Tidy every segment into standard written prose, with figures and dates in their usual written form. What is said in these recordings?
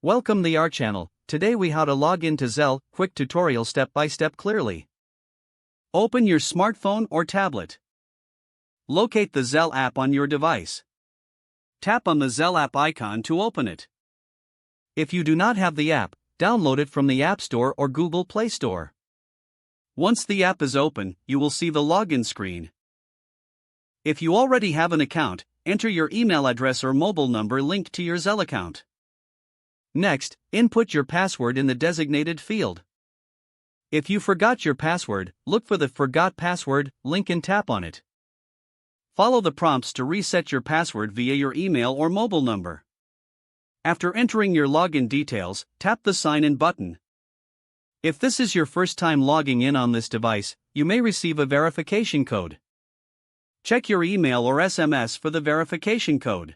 Welcome the our channel. Today we how to log into Zelle, quick tutorial step by step clearly. Open your smartphone or tablet. Locate the Zelle app on your device. Tap on the Zelle app icon to open it. If you do not have the app, download it from the App Store or Google Play Store. Once the app is open, you will see the login screen. If you already have an account, enter your email address or mobile number linked to your Zelle account. Next, input your password in the designated field. If you forgot your password, look for the Forgot Password link and tap on it. Follow the prompts to reset your password via your email or mobile number. After entering your login details, tap the Sign In button. If this is your first time logging in on this device, you may receive a verification code. Check your email or SMS for the verification code.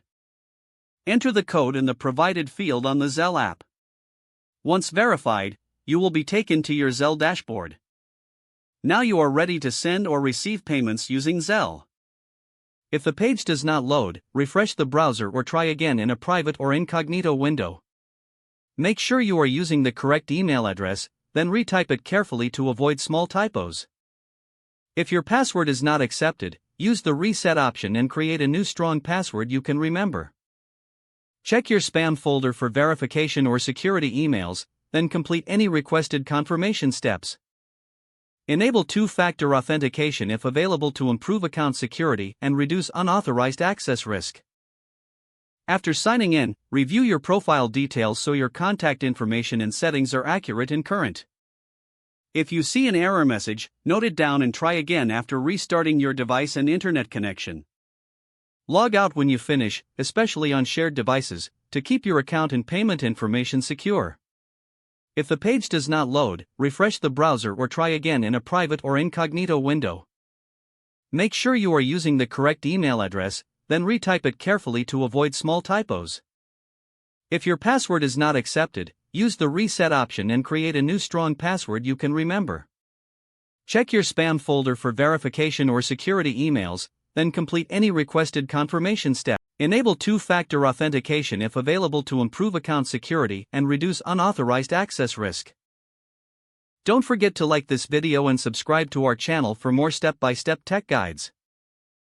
Enter the code in the provided field on the Zelle app. Once verified, you will be taken to your Zelle dashboard. Now you are ready to send or receive payments using Zelle. If the page does not load, refresh the browser or try again in a private or incognito window. Make sure you are using the correct email address, then retype it carefully to avoid small typos. If your password is not accepted, use the reset option and create a new strong password you can remember. Check your spam folder for verification or security emails, then complete any requested confirmation steps. Enable two-factor authentication if available to improve account security and reduce unauthorized access risk. After signing in, review your profile details so your contact information and settings are accurate and current. If you see an error message, note it down and try again after restarting your device and internet connection. Log out when you finish, especially on shared devices, to keep your account and payment information secure. If the page does not load, refresh the browser or try again in a private or incognito window. Make sure you are using the correct email address, then retype it carefully to avoid small typos. If your password is not accepted, use the reset option and create a new strong password you can remember. Check your spam folder for verification or security emails, then complete any requested confirmation step. Enable two-factor authentication if available to improve account security and reduce unauthorized access risk. Don't forget to like this video and subscribe to our channel for more step-by-step tech guides.